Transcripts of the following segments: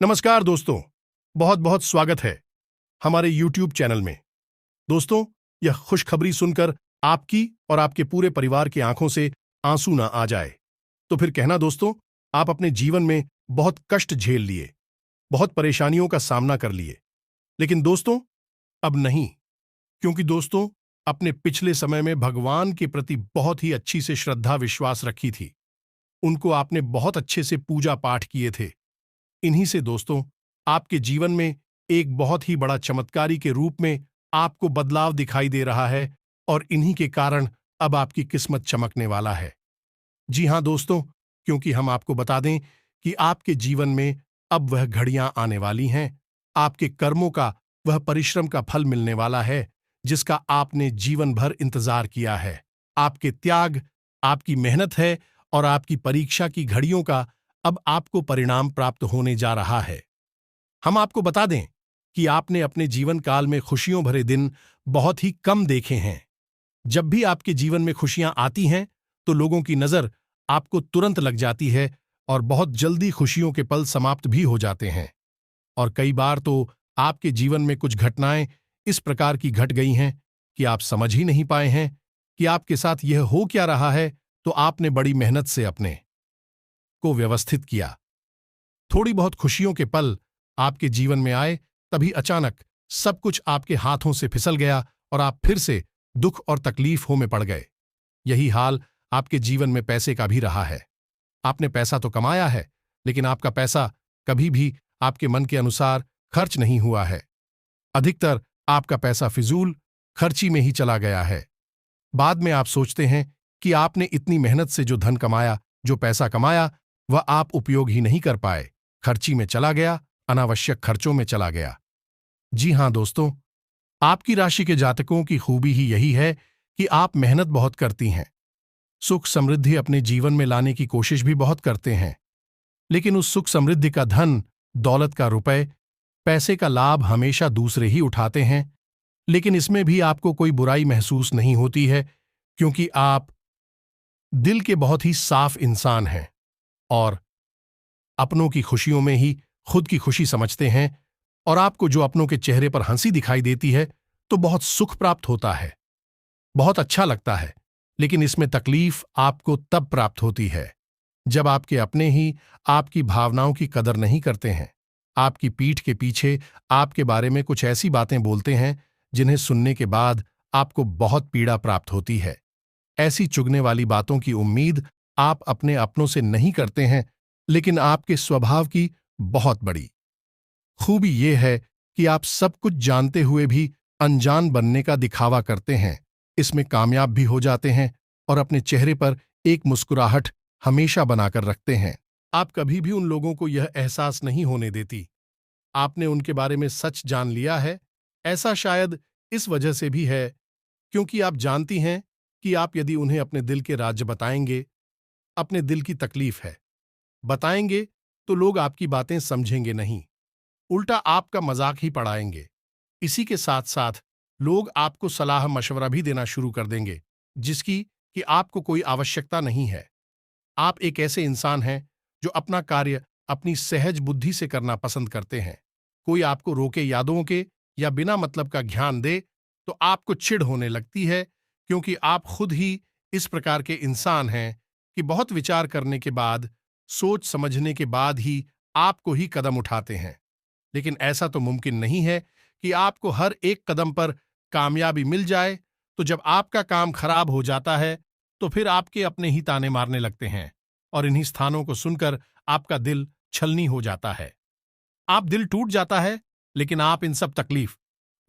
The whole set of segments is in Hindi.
नमस्कार दोस्तों, बहुत बहुत स्वागत है हमारे YouTube चैनल में। दोस्तों, यह खुशखबरी सुनकर आपकी और आपके पूरे परिवार की आंखों से आंसू ना आ जाए तो फिर कहना दोस्तों, आप अपने जीवन में बहुत कष्ट झेल लिए, बहुत परेशानियों का सामना कर लिए। लेकिन दोस्तों, अब नहीं, क्योंकि दोस्तों, अपने पिछले समय में भगवान के प्रति बहुत ही अच्छी से श्रद्धा विश्वास रखी थी। उनको आपने बहुत अच्छे से पूजा पाठ किए थे। इन्हीं से दोस्तों, आपके जीवन में एक बहुत ही बड़ा चमत्कारी के रूप में आपको बदलाव दिखाई दे रहा है और इन्हीं के कारण अब आपकी किस्मत चमकने वाला है। जी हां दोस्तों, क्योंकि हम आपको बता दें कि आपके जीवन में अब वह घड़ियां आने वाली हैं, आपके कर्मों का वह परिश्रम का फल मिलने वाला है जिसका आपने जीवन भर इंतजार किया है। आपके त्याग, आपकी मेहनत है और आपकी परीक्षा की घड़ियों का अब आपको परिणाम प्राप्त होने जा रहा है। हम आपको बता दें कि आपने अपने जीवन काल में खुशियों भरे दिन बहुत ही कम देखे हैं। जब भी आपके जीवन में खुशियां आती हैं तो लोगों की नजर आपको तुरंत लग जाती है और बहुत जल्दी खुशियों के पल समाप्त भी हो जाते हैं। और कई बार तो आपके जीवन में कुछ घटनाएं इस प्रकार की घट गई हैं कि आप समझ ही नहीं पाए हैं कि आपके साथ यह हो क्या रहा है। तो आपने बड़ी मेहनत से अपने को व्यवस्थित किया, थोड़ी बहुत खुशियों के पल आपके जीवन में आए, तभी अचानक सब कुछ आपके हाथों से फिसल गया और आप फिर से दुख और तकलीफों में पड़ गए। यही हाल आपके जीवन में पैसे का भी रहा है। आपने पैसा तो कमाया है, लेकिन आपका पैसा कभी भी आपके मन के अनुसार खर्च नहीं हुआ है। अधिकतर आपका पैसा फिजूल खर्ची में ही चला गया है। बाद में आप सोचते हैं कि आपने इतनी मेहनत से जो धन कमाया, जो पैसा कमाया, वह आप उपयोग ही नहीं कर पाए, खर्ची में चला गया, अनावश्यक खर्चों में चला गया। जी हां दोस्तों, आपकी राशि के जातकों की खूबी ही यही है कि आप मेहनत बहुत करती हैं, सुख समृद्धि अपने जीवन में लाने की कोशिश भी बहुत करते हैं, लेकिन उस सुख समृद्धि का धन, दौलत का रुपए, पैसे का लाभ हमेशा दूसरे ही उठाते हैं। लेकिन इसमें भी आपको कोई बुराई महसूस नहीं होती है, क्योंकि आप दिल के बहुत ही साफ इंसान हैं और अपनों की खुशियों में ही खुद की खुशी समझते हैं। और आपको जो अपनों के चेहरे पर हंसी दिखाई देती है तो बहुत सुख प्राप्त होता है, बहुत अच्छा लगता है। लेकिन इसमें तकलीफ आपको तब प्राप्त होती है जब आपके अपने ही आपकी भावनाओं की कदर नहीं करते हैं, आपकी पीठ के पीछे आपके बारे में कुछ ऐसी बातें बोलते हैं जिन्हें सुनने के बाद आपको बहुत पीड़ा प्राप्त होती है। ऐसी चुगने वाली बातों की उम्मीद आप अपने अपनों से नहीं करते हैं, लेकिन आपके स्वभाव की बहुत बड़ी खूबी यह है कि आप सब कुछ जानते हुए भी अनजान बनने का दिखावा करते हैं। इसमें कामयाब भी हो जाते हैं और अपने चेहरे पर एक मुस्कुराहट हमेशा बनाकर रखते हैं। आप कभी भी उन लोगों को यह एहसास नहीं होने देती आपने उनके बारे में सच जान लिया है। ऐसा शायद इस वजह से भी है क्योंकि आप जानती हैं कि आप यदि उन्हें अपने दिल के राज बताएंगे, अपने दिल की तकलीफ है बताएंगे, तो लोग आपकी बातें समझेंगे नहीं, उल्टा आपका मजाक ही पड़ाएंगे। इसी के साथ साथ लोग आपको सलाह मशवरा भी देना शुरू कर देंगे जिसकी कि आपको कोई आवश्यकता नहीं है। आप एक ऐसे इंसान हैं जो अपना कार्य अपनी सहज बुद्धि से करना पसंद करते हैं। कोई आपको रोके यादों के या बिना मतलब का ज्ञान दे तो आपको चिढ़ होने लगती है, क्योंकि आप खुद ही इस प्रकार के इंसान हैं कि बहुत विचार करने के बाद, सोच समझने के बाद ही आपको ही कदम उठाते हैं। लेकिन ऐसा तो मुमकिन नहीं है कि आपको हर एक कदम पर कामयाबी मिल जाए। तो जब आपका काम खराब हो जाता है तो फिर आपके अपने ही ताने मारने लगते हैं और इन्हीं स्थानों को सुनकर आपका दिल छलनी हो जाता है। आप दिल टूट जाता है, लेकिन आप इन सब तकलीफ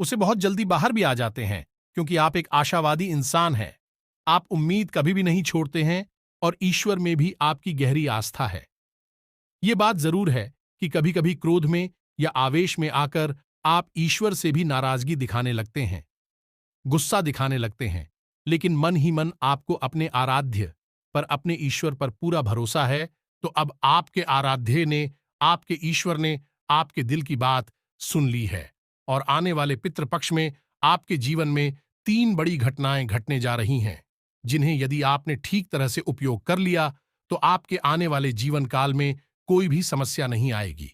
उसे बहुत जल्दी बाहर भी आ जाते हैं, क्योंकि आप एक आशावादी इंसान हैं। आप उम्मीद कभी भी नहीं छोड़ते हैं और ईश्वर में भी आपकी गहरी आस्था है। ये बात जरूर है कि कभी कभी क्रोध में या आवेश में आकर आप ईश्वर से भी नाराजगी दिखाने लगते हैं, गुस्सा दिखाने लगते हैं, लेकिन मन ही मन आपको अपने आराध्य पर, अपने ईश्वर पर पूरा भरोसा है। तो अब आपके आराध्य ने, आपके ईश्वर ने आपके दिल की बात सुन ली है और आने वाले पितृपक्ष में आपके जीवन में 3 बड़ी घटनाएं घटने जा रही हैं, जिन्हें यदि आपने ठीक तरह से उपयोग कर लिया तो आपके आने वाले जीवन काल में कोई भी समस्या नहीं आएगी।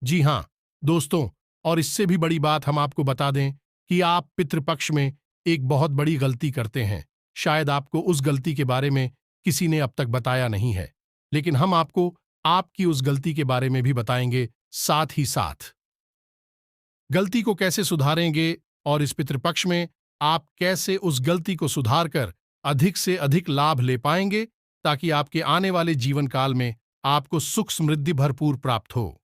जी हाँ, दोस्तों, और इससे भी बड़ी बात हम आपको बता दें कि आप पितृपक्ष में एक बहुत बड़ी गलती करते हैं। शायद आपको उस गलती के बारे में किसी ने अब तक बताया नहीं है, लेकिन हम आपको आपकी उस गलती के बारे में भी बताएंगे साथ ही साथ। गलती को कैसे सुधारेंगे और इस पितृपक्ष में आप कैसे उस गलती को सुधार कर अधिक से अधिक लाभ ले पाएंगे, ताकि आपके आने वाले जीवन काल में आपको सुख समृद्धि भरपूर प्राप्त हो,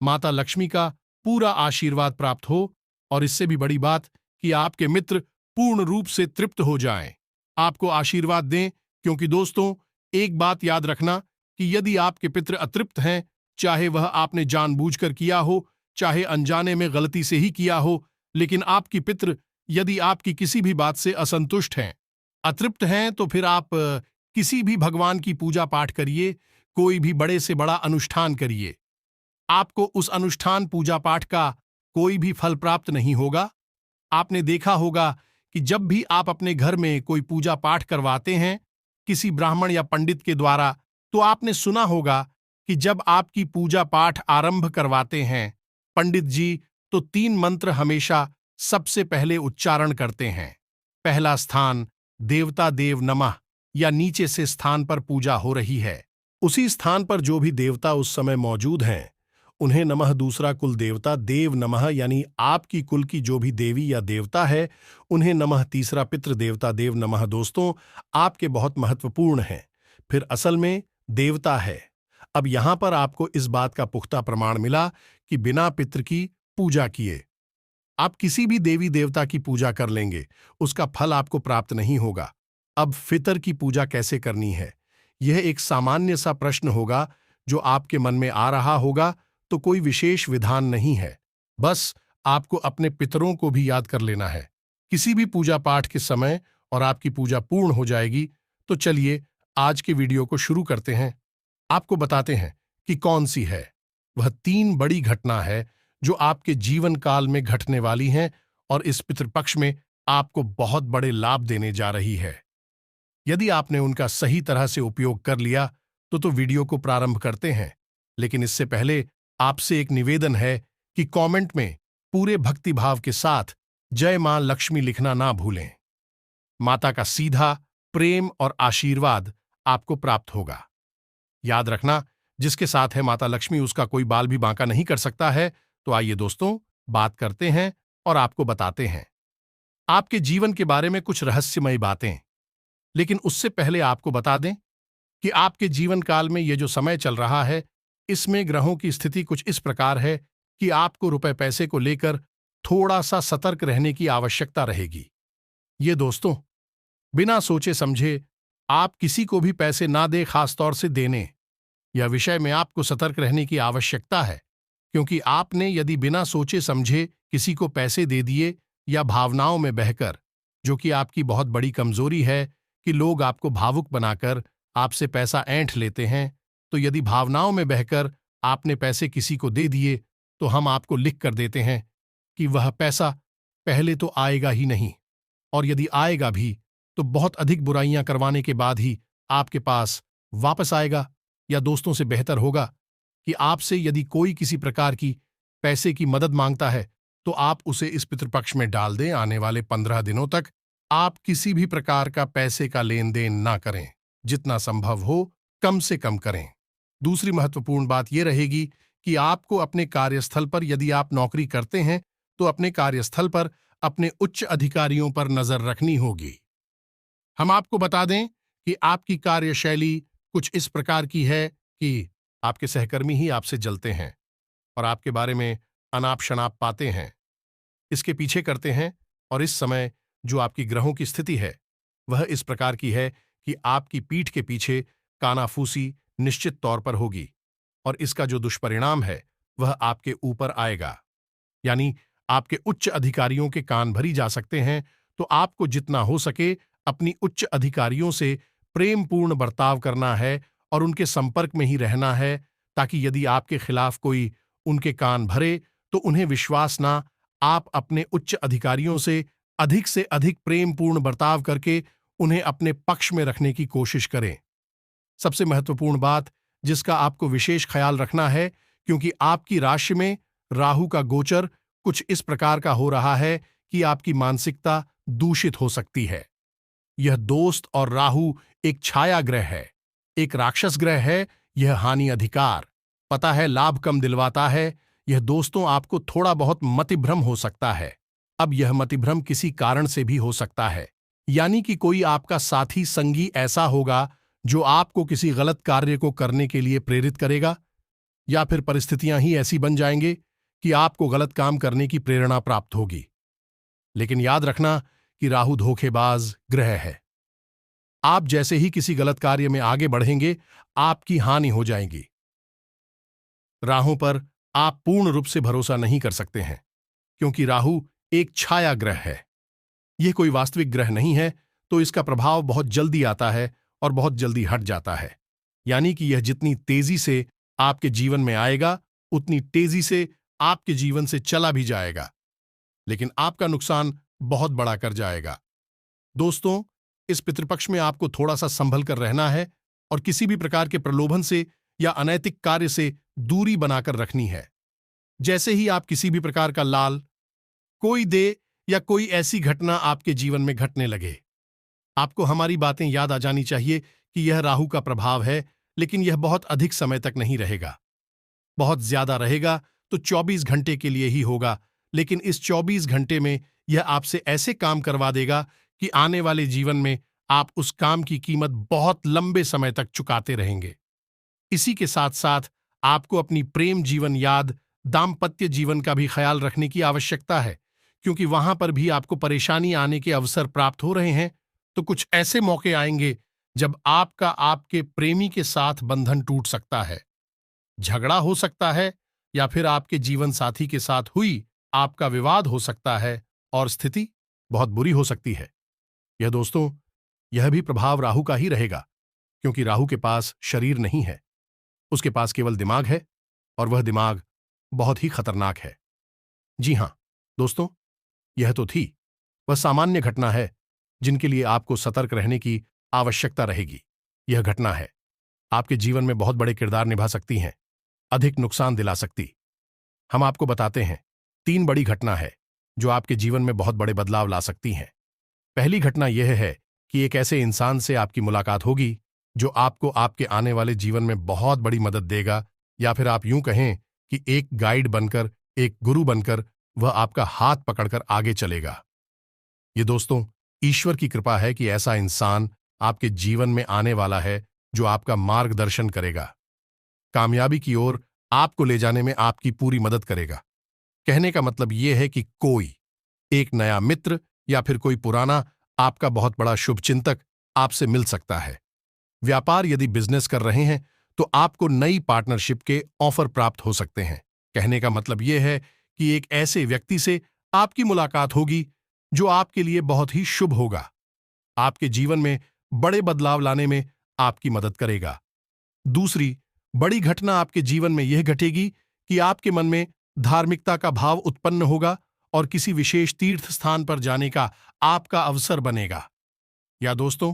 माता लक्ष्मी का पूरा आशीर्वाद प्राप्त हो, और इससे भी बड़ी बात कि आपके मित्र पूर्ण रूप से तृप्त हो जाएं, आपको आशीर्वाद दें। क्योंकि दोस्तों, एक बात याद रखना कि यदि आपके पितृ अतृप्त हैं, चाहे वह आपने जानबूझकर किया हो, चाहे अनजाने में गलती से ही किया हो, लेकिन आपकी पितृ यदि आपकी किसी भी बात से असंतुष्ट हैं, अतृप्त हैं, तो फिर आप किसी भी भगवान की पूजा पाठ करिए, कोई भी बड़े से बड़ा अनुष्ठान करिए, आपको उस अनुष्ठान पूजा पाठ का कोई भी फल प्राप्त नहीं होगा। आपने देखा होगा कि जब भी आप अपने घर में कोई पूजा पाठ करवाते हैं किसी ब्राह्मण या पंडित के द्वारा, तो आपने सुना होगा कि जब आपकी पूजा पाठ आरंभ करवाते हैं पंडित जी, तो 3 मंत्र हमेशा सबसे पहले उच्चारण करते हैं। पहला स्थान देवता देव नमः, या नीचे से स्थान पर पूजा हो रही है उसी स्थान पर जो भी देवता उस समय मौजूद हैं उन्हें नमः। दूसरा कुल देवता देव नमः, यानी आपकी कुल की जो भी देवी या देवता है उन्हें नमः। तीसरा पितृ देवता देव नमः। दोस्तों, आपके बहुत महत्वपूर्ण हैं। फिर असल में देवता है। अब यहां पर आपको इस बात का पुख्ता प्रमाण मिला कि बिना पितृ की पूजा किए आप किसी भी देवी देवता की पूजा कर लेंगे, उसका फल आपको प्राप्त नहीं होगा। अब फितर की पूजा कैसे करनी है, यह एक सामान्य सा प्रश्न होगा जो आपके मन में आ रहा होगा। तो कोई विशेष विधान नहीं है, बस आपको अपने पितरों को भी याद कर लेना है किसी भी पूजा पाठ के समय, और आपकी पूजा पूर्ण हो जाएगी। तो चलिए आज के वीडियो को शुरू करते हैं। आपको बताते हैं कि कौन सी है वह 3 बड़ी घटना है जो आपके जीवन काल में घटने वाली हैं और इस पितृपक्ष में आपको बहुत बड़े लाभ देने जा रही है। यदि आपने उनका सही तरह से उपयोग कर लिया तो वीडियो को प्रारंभ करते हैं। लेकिन इससे पहले आपसे एक निवेदन है कि कमेंट में पूरे भक्तिभाव के साथ जय मां लक्ष्मी लिखना ना भूलें। माता का सीधा प्रेम और आशीर्वाद आपको प्राप्त होगा। याद रखना, जिसके साथ है माता लक्ष्मी उसका कोई बाल भी बांका नहीं कर सकता है। तो आइए दोस्तों, बात करते हैं और आपको बताते हैं आपके जीवन के बारे में कुछ रहस्यमयी बातें। लेकिन उससे पहले आपको बता दें कि आपके जीवन काल में ये जो समय चल रहा है, इसमें ग्रहों की स्थिति कुछ इस प्रकार है कि आपको रुपए पैसे को लेकर थोड़ा सा सतर्क रहने की आवश्यकता रहेगी। ये दोस्तों, बिना सोचे समझे आप किसी को भी पैसे ना दें, खासतौर से देने यह विषय में आपको सतर्क रहने की आवश्यकता है। क्योंकि आपने यदि बिना सोचे समझे किसी को पैसे दे दिए या भावनाओं में बहकर, जो कि आपकी बहुत बड़ी कमजोरी है कि लोग आपको भावुक बनाकर आपसे पैसा ऐंठ लेते हैं, तो यदि भावनाओं में बहकर आपने पैसे किसी को दे दिए तो हम आपको लिख कर देते हैं कि वह पैसा पहले तो आएगा ही नहीं, और यदि आएगा भी तो बहुत अधिक बुराइयां करवाने के बाद ही आपके पास वापस आएगा। या दोस्तों, से बेहतर होगा कि आपसे यदि कोई किसी प्रकार की पैसे की मदद मांगता है तो आप उसे इस पितृपक्ष में डाल दें। आने वाले 15 दिनों तक आप किसी भी प्रकार का पैसे का लेन देन ना करें, जितना संभव हो कम से कम करें। दूसरी महत्वपूर्ण बात यह रहेगी कि आपको अपने कार्यस्थल पर, यदि आप नौकरी करते हैं तो अपने कार्यस्थल पर अपने उच्च अधिकारियों पर नजर रखनी होगी। हम आपको बता दें कि आपकी कार्यशैली कुछ इस प्रकार की है कि आपके सहकर्मी ही आपसे जलते हैं और आपके बारे में अनाप शनाप पाते हैं, इसके पीछे करते हैं। और इस समय जो आपकी ग्रहों की स्थिति है वह इस प्रकार की है कि आपकी पीठ के पीछे कानाफूसी निश्चित तौर पर होगी, और इसका जो दुष्परिणाम है वह आपके ऊपर आएगा। यानी आपके उच्च अधिकारियों के कान भरी जा सकते हैं। तो आपको जितना हो सके अपनी उच्च अधिकारियों से प्रेमपूर्ण बर्ताव करना है और उनके संपर्क में ही रहना है, ताकि यदि आपके खिलाफ कोई उनके कान भरे तो उन्हें विश्वास ना, आप अपने उच्च अधिकारियों से अधिक प्रेमपूर्ण बर्ताव करके उन्हें अपने पक्ष में रखने की कोशिश करें। सबसे महत्वपूर्ण बात जिसका आपको विशेष ख्याल रखना है क्योंकि आपकी राशि में राहु का गोचर कुछ इस प्रकार का हो रहा है कि आपकी मानसिकता दूषित हो सकती है। यह दोस्त और राहु एक छाया ग्रह है, एक राक्षस ग्रह है। यह हानि अधिकार, पता है, लाभ कम दिलवाता है। यह दोस्तों आपको थोड़ा बहुत मतिभ्रम हो सकता है। अब यह मतिभ्रम किसी कारण से भी हो सकता है, यानी कि कोई आपका साथी संगी ऐसा होगा जो आपको किसी गलत कार्य को करने के लिए प्रेरित करेगा, या फिर परिस्थितियां ही ऐसी बन जाएंगे कि आपको गलत काम करने की प्रेरणा प्राप्त होगी। लेकिन याद रखना कि राहु धोखेबाज ग्रह है। आप जैसे ही किसी गलत कार्य में आगे बढ़ेंगे, आपकी हानि हो जाएगी। राहु पर आप पूर्ण रूप से भरोसा नहीं कर सकते हैं, क्योंकि राहु एक छाया ग्रह है। यह कोई वास्तविक ग्रह नहीं है, तो इसका प्रभाव बहुत जल्दी आता है और बहुत जल्दी हट जाता है। यानी कि यह जितनी तेजी से आपके जीवन में आएगा, उतनी तेजी से आपके जीवन से चला भी जाएगा, लेकिन आपका नुकसान बहुत बड़ा कर जाएगा। दोस्तों, इस पितृपक्ष में आपको थोड़ा सा संभल कर रहना है और किसी भी प्रकार के प्रलोभन से या अनैतिक कार्य से दूरी बनाकर रखनी है। जैसे ही आप किसी भी प्रकार का लाल कोई दे या कोई ऐसी घटना आपके जीवन में घटने लगे, आपको हमारी बातें याद आ जानी चाहिए कि यह राहु का प्रभाव है, लेकिन यह बहुत अधिक समय तक नहीं रहेगा। बहुत ज्यादा रहेगा तो 24 घंटे के लिए ही होगा, लेकिन इस 24 घंटे में यह आपसे ऐसे काम करवा देगा कि आने वाले जीवन में आप उस काम की कीमत बहुत लंबे समय तक चुकाते रहेंगे। इसी के साथ साथ आपको अपनी प्रेम जीवन याद, दाम्पत्य जीवन का भी ख्याल रखने की आवश्यकता है, क्योंकि वहां पर भी आपको परेशानी आने के अवसर प्राप्त हो रहे हैं। तो कुछ ऐसे मौके आएंगे जब आपका आपके प्रेमी के साथ बंधन टूट सकता है, झगड़ा हो सकता है, या फिर आपके जीवन साथी के साथ हुई आपका विवाद हो सकता है और स्थिति बहुत बुरी हो सकती है। यह दोस्तों, यह भी प्रभाव राहु का ही रहेगा, क्योंकि राहु के पास शरीर नहीं है, उसके पास केवल दिमाग है, और वह दिमाग बहुत ही खतरनाक है। जी हां दोस्तों, यह तो थी वह सामान्य घटना है जिनके लिए आपको सतर्क रहने की आवश्यकता रहेगी। यह घटना है आपके जीवन में बहुत बड़े किरदार निभा सकती हैं, अधिक नुकसान दिला सकती। हम आपको बताते हैं 3 बड़ी घटना है जो आपके जीवन में बहुत बड़े बदलाव ला सकती हैं। पहली घटना यह है कि एक ऐसे इंसान से आपकी मुलाकात होगी जो आपको आपके आने वाले जीवन में बहुत बड़ी मदद देगा, या फिर आप यूं कहें कि एक गाइड बनकर, एक गुरु बनकर वह आपका हाथ पकड़कर आगे चलेगा। ये दोस्तों, ईश्वर की कृपा है कि ऐसा इंसान आपके जीवन में आने वाला है जो आपका मार्गदर्शन करेगा, कामयाबी की ओर आपको ले जाने में आपकी पूरी मदद करेगा। कहने का मतलब यह है कि कोई एक नया मित्र या फिर कोई पुराना आपका बहुत बड़ा शुभचिंतक आपसे मिल सकता है। व्यापार यदि बिजनेस कर रहे हैं तो आपको नई पार्टनरशिप के ऑफर प्राप्त हो सकते हैं। कहने का मतलब यह है कि एक ऐसे व्यक्ति से आपकी मुलाकात होगी जो आपके लिए बहुत ही शुभ होगा, आपके जीवन में बड़े बदलाव लाने में आपकी मदद करेगा। दूसरी बड़ी घटना आपके जीवन में यह घटेगी कि आपके मन में धार्मिकता का भाव उत्पन्न होगा और किसी विशेष तीर्थ स्थान पर जाने का आपका अवसर बनेगा। या दोस्तों,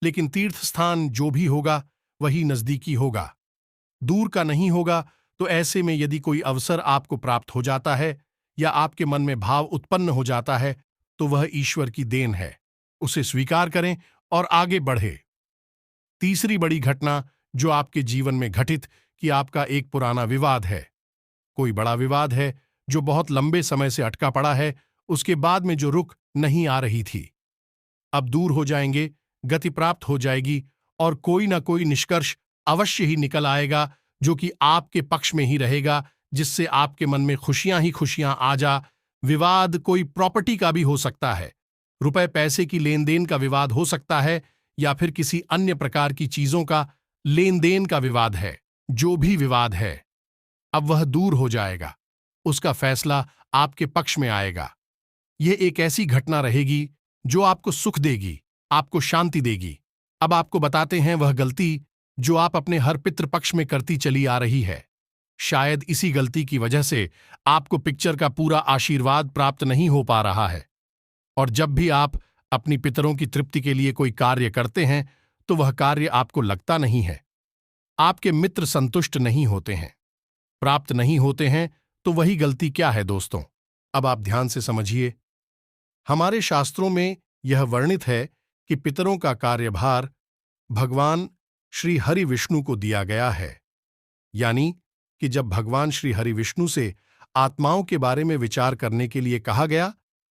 लेकिन तीर्थ स्थान जो भी होगा वही नजदीकी होगा, दूर का नहीं होगा। तो ऐसे में यदि कोई अवसर आपको प्राप्त हो जाता है या आपके मन में भाव उत्पन्न हो जाता है, तो वह ईश्वर की देन है। उसे स्वीकार करें और आगे बढ़े। तीसरी बड़ी घटना जो आपके जीवन में घटित कि आपका एक पुराना विवाद है, कोई बड़ा विवाद है जो बहुत लंबे समय से अटका पड़ा है, उसके बाद में जो रुक नहीं आ रही थी, अब दूर हो जाएंगे, गति प्राप्त हो जाएगी और कोई ना कोई निष्कर्ष अवश्य ही निकल आएगा जो कि आपके पक्ष में ही रहेगा, जिससे आपके मन में खुशियां ही खुशियां आ जा। विवाद कोई प्रॉपर्टी का भी हो सकता है, रुपए पैसे की लेन देन का विवाद हो सकता है, या फिर किसी अन्य प्रकार की चीजों का लेन देन का विवाद है। जो भी विवाद है अब वह दूर हो जाएगा, उसका फैसला आपके पक्ष में आएगा। यह एक ऐसी घटना रहेगी जो आपको सुख देगी, आपको शांति देगी। अब आपको बताते हैं वह गलती जो आप अपने हर पितृ पक्ष में करती चली आ रही है। शायद इसी गलती की वजह से आपको पिक्चर का पूरा आशीर्वाद प्राप्त नहीं हो पा रहा है, और जब भी आप अपनी पितरों की तृप्ति के लिए कोई कार्य करते हैं तो वह कार्य आपको लगता नहीं है। आपके मित्र संतुष्ट नहीं होते हैं, प्राप्त नहीं होते हैं तो वही गलती क्या है दोस्तों? अब आप ध्यान से समझिए। हमारे शास्त्रों में यह वर्णित है कि पितरों का कार्यभार भगवान श्री हरि विष्णु को दिया गया है। यानी कि जब भगवान श्री हरि विष्णु से आत्माओं के बारे में विचार करने के लिए कहा गया,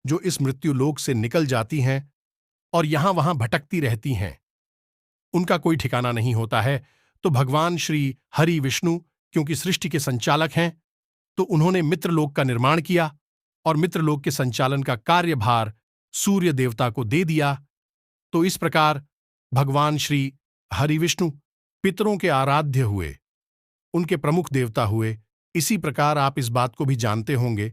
जो इस मृत्यु लोक से निकल जाती हैं और यहां वहां भटकती रहती हैं, उनका कोई ठिकाना नहीं होता है, तो भगवान श्री हरि विष्णु क्योंकि सृष्टि के संचालक हैं, तो उन्होंने मित्रलोक का निर्माण किया और मित्रलोक के संचालन का कार्यभार सूर्य देवता को दे दिया। तो इस प्रकार भगवान श्री हरि विष्णु पितरों के आराध्य हुए, उनके प्रमुख देवता हुए। इसी प्रकार आप इस बात को भी जानते होंगे,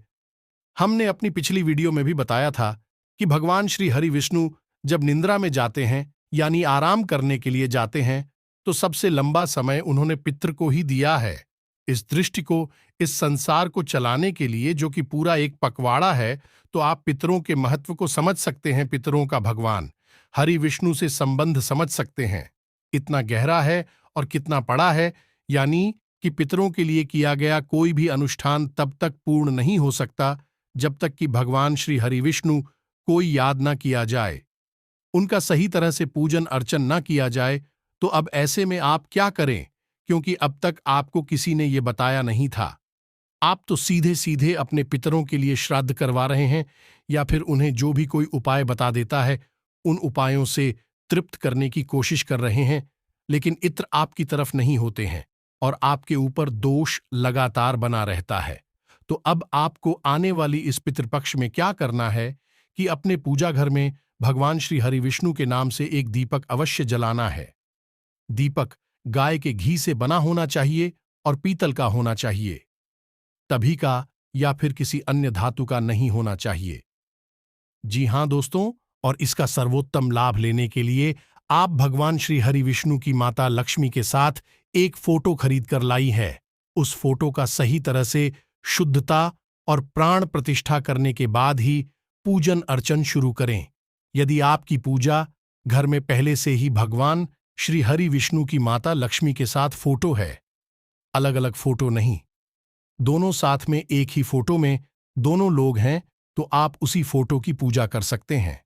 हमने अपनी पिछली वीडियो में भी बताया था कि भगवान श्री हरि विष्णु जब निंद्रा में जाते हैं यानी आराम करने के लिए जाते हैं, तो सबसे लंबा समय उन्होंने पितृ को ही दिया है। इस दृष्टि को, इस संसार को चलाने के लिए, जो कि पूरा एक पखवाड़ा है, तो आप पितरों के महत्व को समझ सकते हैं। पितरों का भगवान हरि विष्णु से संबंध समझ सकते हैं। इतना गहरा है और कितना बड़ा है, यानी कि पितरों के लिए किया गया कोई भी अनुष्ठान तब तक पूर्ण नहीं हो सकता जब तक कि भगवान श्री हरि विष्णु कोई याद न किया जाए, उनका सही तरह से पूजन अर्चन न किया जाए। तो अब ऐसे में आप क्या करें, क्योंकि अब तक आपको किसी ने ये बताया नहीं था। आप तो सीधे सीधे अपने पितरों के लिए श्राद्ध करवा रहे हैं, या फिर उन्हें जो भी कोई उपाय बता देता है उन उपायों से तृप्त करने की कोशिश कर रहे हैं, लेकिन इत्र आपकी तरफ नहीं होते हैं और आपके ऊपर दोष लगातार बना रहता है। तो अब आपको आने वाली इस पितृपक्ष में क्या करना है कि अपने पूजा घर में भगवान श्री हरि विष्णु के नाम से एक दीपक अवश्य जलाना है। दीपक गाय के घी से बना होना चाहिए और पीतल का होना चाहिए, तभी का या फिर किसी अन्य धातु का नहीं होना चाहिए। जी हां दोस्तों, और इसका सर्वोत्तम लाभ लेने के लिए आप भगवान श्री हरि विष्णु की माता लक्ष्मी के साथ एक फोटो खरीद कर लाई है। उस फोटो का सही तरह से शुद्धता और प्राण प्रतिष्ठा करने के बाद ही पूजन अर्चन शुरू करें। यदि आपकी पूजा घर में पहले से ही भगवान श्री हरि विष्णु की माता लक्ष्मी के साथ फोटो है, अलग अलग फोटो नहीं, दोनों साथ में एक ही फोटो में दोनों लोग हैं, तो आप उसी फोटो की पूजा कर सकते हैं।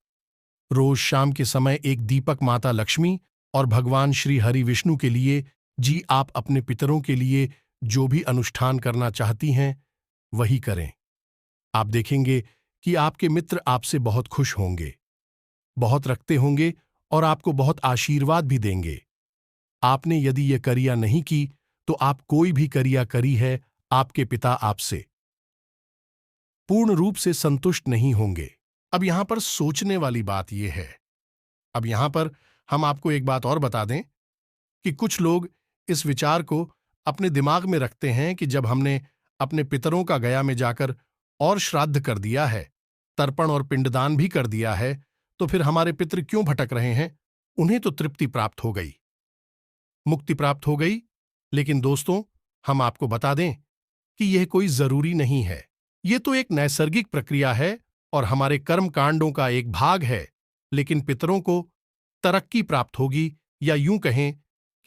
रोज शाम के समय एक दीपक माता लक्ष्मी और भगवान श्री हरि विष्णु के लिए, जी आप अपने पितरों के लिए जो भी अनुष्ठान करना चाहती हैं वही करें। आप देखेंगे कि आपके मित्र आपसे बहुत खुश होंगे, बहुत रखते होंगे और आपको बहुत आशीर्वाद भी देंगे। आपने यदि ये क्रिया नहीं की तो आप कोई भी क्रिया करी है, आपके पिता आपसे पूर्ण रूप से संतुष्ट नहीं होंगे। अब यहां पर सोचने वाली बात यह है, अब यहां पर हम आपको एक बात और बता दें कि कुछ लोग इस विचार को अपने दिमाग में रखते हैं कि जब हमने अपने पितरों का गया में जाकर और श्राद्ध कर दिया है, तर्पण और पिंडदान भी कर दिया है, तो फिर हमारे पितृ क्यों भटक रहे हैं? उन्हें तो तृप्ति प्राप्त हो गई, मुक्ति प्राप्त हो गई। लेकिन दोस्तों, हम आपको बता दें कि यह कोई जरूरी नहीं है। यह तो एक नैसर्गिक प्रक्रिया है और हमारे कर्म कांडों का एक भाग है। लेकिन पितरों को तरक्की प्राप्त होगी, या यूं कहें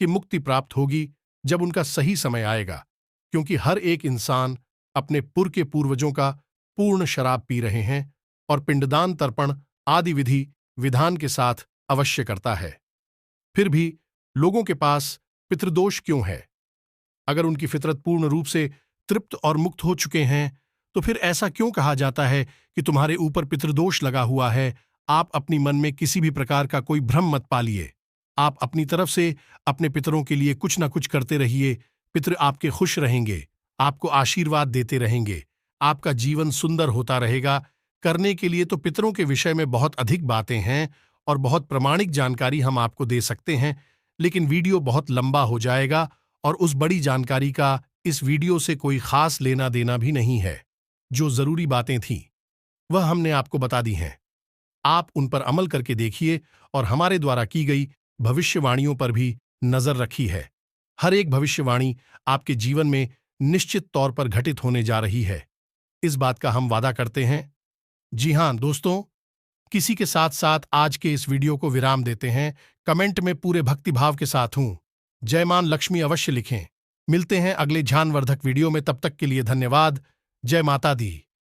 कि मुक्ति प्राप्त होगी, जब उनका सही समय आएगा। क्योंकि हर एक इंसान अपने के पूर्वजों का पूर्ण शराब पी रहे हैं और पिंडदान तर्पण आदि विधि विधान के साथ अवश्य करता है। फिर भी लोगों के पास पितृदोष क्यों है? अगर उनकी फितरत पूर्ण रूप से तृप्त और मुक्त हो चुके हैं, तो फिर ऐसा क्यों कहा जाता है कि तुम्हारे ऊपर पितृदोष लगा हुआ है? आप अपनी मन में किसी भी प्रकार का कोई भ्रम मत पालिए। आप अपनी तरफ से अपने पितरों के लिए कुछ ना कुछ करते रहिए। पितृ आपके खुश रहेंगे, आपको आशीर्वाद देते रहेंगे, आपका जीवन सुंदर होता रहेगा। करने के लिए तो पितरों के विषय में बहुत अधिक बातें हैं और बहुत प्रामाणिक जानकारी हम आपको दे सकते हैं, लेकिन वीडियो बहुत लंबा हो जाएगा और उस बड़ी जानकारी का इस वीडियो से कोई खास लेना देना भी नहीं है। जो जरूरी बातें थीं वह हमने आपको बता दी हैं। आप उन पर अमल करके देखिए और हमारे द्वारा की गई भविष्यवाणियों पर भी नजर रखी है। हर एक भविष्यवाणी आपके जीवन में निश्चित तौर पर घटित होने जा रही है, इस बात का हम वादा करते हैं। जी हां दोस्तों, किसी के साथ साथ आज के इस वीडियो को विराम देते हैं। कमेंट में पूरे भक्तिभाव के साथ हूं जय मां लक्ष्मी अवश्य लिखें। मिलते हैं अगले ज्ञानवर्धक वीडियो में, तब तक के लिए धन्यवाद। जय माता दी।